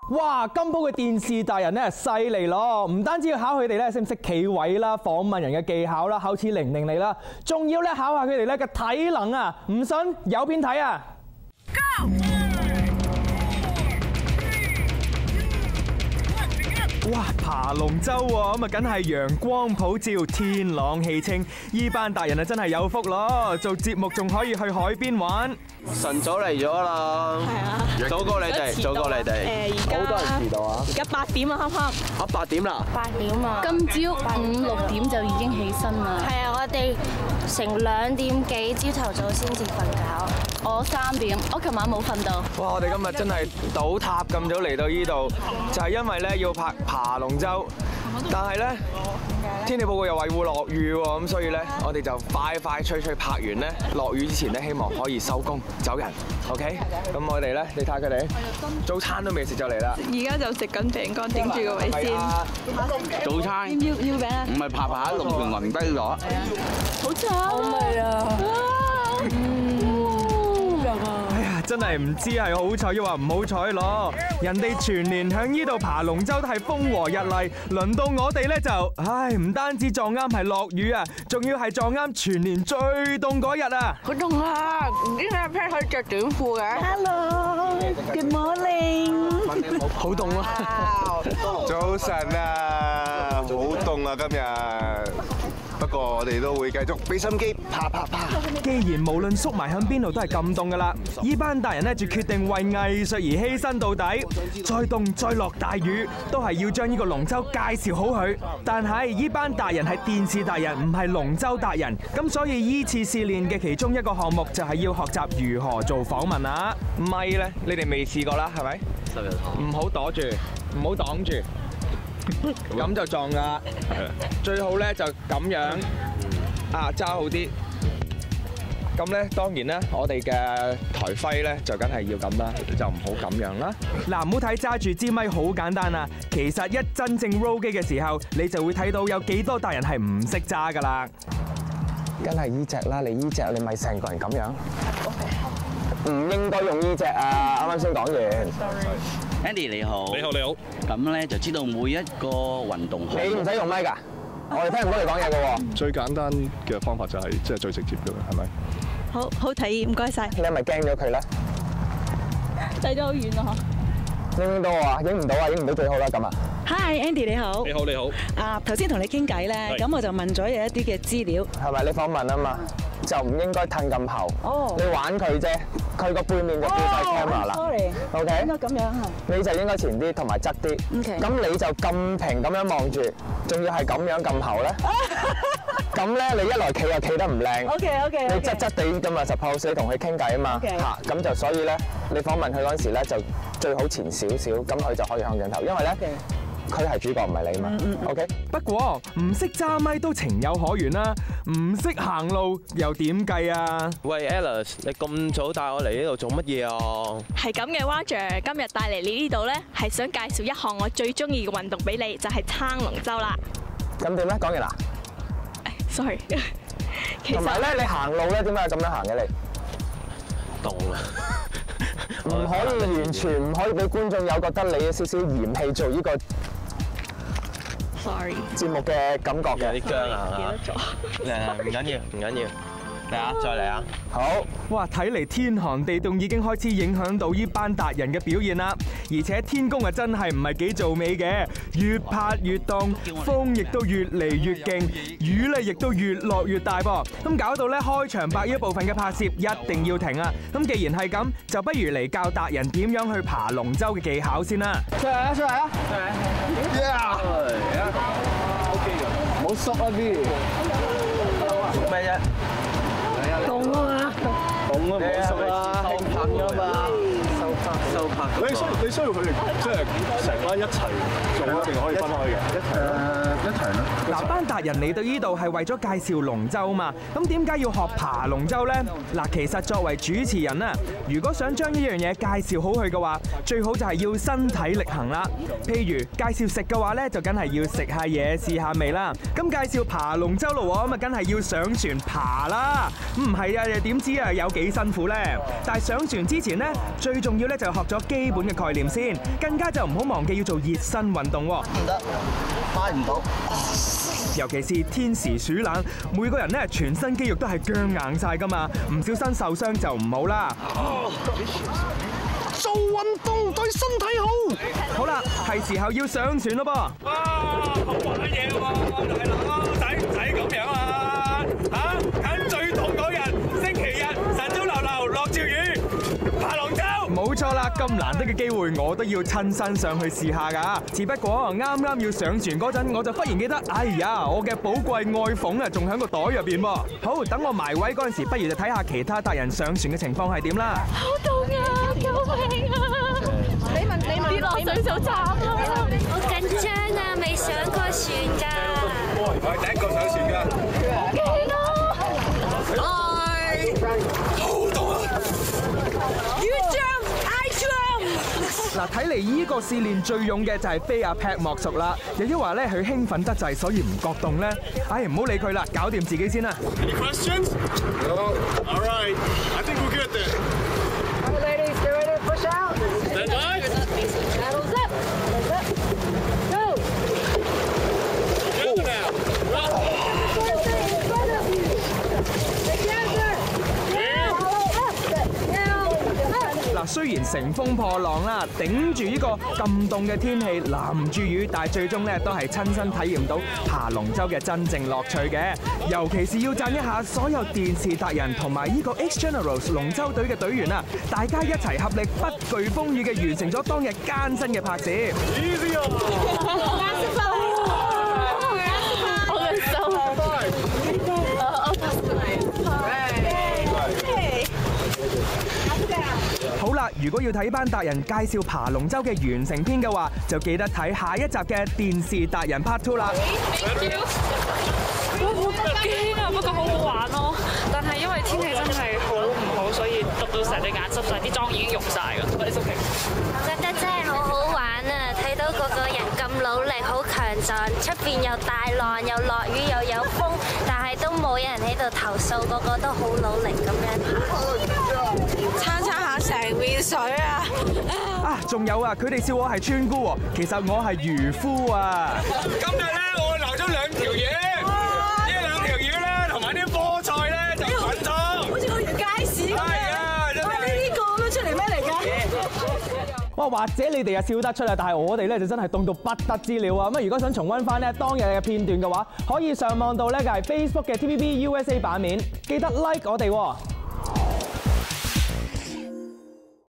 哇！今鋪嘅電視達人咧犀利咯，唔單止要考佢哋咧識唔識企位啦、訪問人嘅技巧啦、口齒伶俐嚟啦，仲要咧考下佢哋咧嘅體能啊！唔信有片睇啊 ！Go！ 哇！爬龍舟喎，咁啊梗係陽光普照、天朗氣清，依班達人啊真係有福咯！做節目仲可以去海邊玩。晨早嚟咗啦，係啊，早過你哋，早過你哋，好多人遲到啊！而家8點啊，啱啱。啊8點啦8點啊！今朝5、6點就已經起身啦。係啊，我哋成2點幾朝頭早先至瞓覺。我3點，我琴晚冇瞓到。哇！我哋今日真係倒塌咁早嚟到呢度，就係因為咧要爬龍舟，但係咧天氣報告又話會落雨喎，咁所以咧我哋就快脆拍完咧，落雨之前咧希望可以收工走人。OK， 咁我哋咧，你睇下佢哋早餐都未食就嚟啦。而家就食緊餅乾，頂住個位先。早餐要餅啊？唔係爬龍船暈低咗。好慘啊！好味啊！哎呀，真係唔知係好彩抑或唔好彩咯！人哋全年響呢度爬龍舟都係風和日麗，輪到我哋咧就，唉，唔單止撞啱係落雨啊，仲要係撞啱全年最凍嗰日啊！好凍啊！唔知點解可以着短褲嘅 Hello，Good morning。好凍啊！早晨啊，好凍啊今日。不過我哋都會繼續俾心機爬。既然無論縮埋響邊度都係咁凍噶啦，依班達人咧就決定為藝術而犧牲到底，再凍再落大雨，都係要將呢個龍舟介紹好佢。但係依班達人係電視達人，唔係龍舟達人，咁所以依次試練嘅其中一個項目就係要學習如何做訪問啊。咪咧，你哋未試過啦，係咪？唔好躲住，唔好擋住。咁就撞噶，最好咧就咁樣啊揸好啲。咁咧當然咧，我哋嘅台徽咧就梗係要咁啦，就唔好咁樣啦。嗱，唔好睇揸住支咪好簡單啊，其實一真正 roll 機嘅時候，你就會睇到有幾多達人係唔識揸噶啦。梗係依隻啦，你依隻你咪成個人咁樣。唔應該用依隻啊！啱啱先講完。Andy 你好，你好你好。咁咧就知道每一個運動項目，你唔使用咪㗎，我哋聽唔到你講嘢㗎喎。最簡單嘅方法就係即係最直接㗎啦，係咪？好體驗，唔該晒。你係咪驚咗佢咧？遞咗好遠啊！影唔到啊？影唔到啊？影唔到最好啦咁啊！ Hi Andy 你好。你好你好。啊，頭先同你傾偈咧，咁我就問咗有一啲嘅資料。係咪你訪問啊嘛？就唔應該褪咁後。哦。你玩佢啫，佢個背面就變晒 camera 啦。Sorry。 OK。應該咁樣係。你就應該前啲同埋側啲。OK。咁你就咁平咁樣望住，仲要係咁樣咁後咧？咁咧，你一來企又企得唔靚。OK。你側側地咁啊，suppose 你同佢傾偈啊嘛。嚇，咁就所以咧，你訪問佢嗰陣時咧，就最好前少少，咁佢就可以向鏡頭，因為咧。佢係主角唔係你嘛 ？OK。不過唔識揸咪都情有可原啦，唔識行路又點計啊？喂 ，Alice， 你咁早帶我嚟呢度做乜嘢啊？係咁嘅，Roger，今日帶嚟你呢度咧，係想介紹一項我最中意嘅運動俾你，就係撐龍舟啦。咁點咧？講完啦。Sorry。同埋咧，你行路咧點解咁樣行嘅你？凍啊！唔可以完全唔可以俾觀眾有覺得你有少少嫌棄做呢個 Sorry 節目嘅感覺嘅。有啲僵啊嚇。唔緊要，唔緊要。嚟啊，再嚟啊！好，哇！睇嚟天寒地凍已經開始影響到呢班達人嘅表現啦，而且天公啊真係唔係幾做美嘅，越拍越凍，風亦都越嚟越勁，雨咧亦都越落越大噃，咁搞到咧開場白呢一部分嘅拍攝一定要停啊！咁既然係咁，就不如嚟教達人點樣去爬龍舟嘅技巧先啦。出嚟啊！出嚟啊！唔好縮啊啲。縮咩啫？凍啊嘛，凍啊，唔好縮啦，興奮㗎嘛，收拍。你需要佢哋即係成班一齊做，定可以分開嘅？一齊啦。嗱，班達人嚟到呢度係為咗介紹龍舟嘛，咁點解要學爬龍舟呢？嗱，其實作為主持人啊，如果想將呢樣嘢介紹好佢嘅話，最好就係要身體力行啦。譬如介紹食嘅話呢，就梗係要食下嘢試下味啦。咁介紹爬龍舟咯喎，咁啊梗係要上船爬啦。唔係啊，點知啊有幾辛苦呢？但係上船之前呢，最重要咧就學咗基基本嘅概念先，更加就唔好忘記要做熱身運動喎。唔得，拉唔到。尤其是天時暑冷，每個人咧全身肌肉都係僵硬晒噶嘛，唔小心受傷就唔好啦。做運動對身體好。好啦，係時候要上船咯噃。哇，好玩嘢喎，大佬，使唔使咁樣啊？嚇，揀最痛嗰日，星期日晨早流流落潮魚，爬龍舟。冇錯啦，咁難得嘅機會，我都要親身上去試下㗎。只不過啱啱要上船嗰陣，我就忽然記得，哎呀，我嘅寶貴愛鳳啊，仲喺個袋入邊喎。好，等我埋位嗰陣時，不如就睇下其他達人上船嘅情況係點啦。好凍啊！救命啊！你問跌落水就慘啦！好緊張啊，未上過船㗎。我係第一個上船㗎。幾多？好凍啊！嗱，睇嚟依個試練最勇嘅就係飛阿 Pat 莫屬啦。又抑或咧佢興奮得滯，所以唔覺凍咧？唉，唔好理佢啦，搞掂自己先啦。Any questions? No. All right. I think we're good then. Ladies, get ready to push out. Stand by. Paddles up. Go. Together now. Now 嗱，雖然乘風破浪啦，頂住呢個咁凍嘅天氣，淋住雨，但係最終咧都係親身體驗到爬龍舟嘅真正樂趣嘅。尤其是要讚一下所有電視達人同埋呢個 X Generals 龍舟隊嘅隊員啊，大家一齊合力不懼風雨嘅完成咗當日艱辛嘅拍攝。Easy 啊！好啦，如果要睇班達人介紹爬龍舟嘅完成篇嘅話，就記得睇下一集嘅電視達人 Part 2啦。好驚啊！不過好好玩咯，但係因為天氣真係好唔好，所以篤到成對眼濕晒，啲妝已經溶晒㗎。我覺得真係好好玩啊！睇到個個人咁努力，好強壯，出邊又大浪，又落雨，又有風，但係都冇人喺度投訴，個個都好努力咁樣爬。撐下成面水啊！啊，仲有啊，佢哋笑我係村姑喎，其實我係漁夫啊！今日咧，我留咗2條魚，呢2條魚咧，同埋啲菠菜咧就滾湯，好似個魚街市咁樣。真係呢個咁樣出嚟咩嚟㗎？哇，或者你哋啊笑得出啊，但係我哋咧就真係凍到不得之了啊！咁如果想重溫翻咧當日嘅片段嘅話，可以上網到咧就係 Facebook 嘅 TVB USA 版面，記得 like 我哋喎。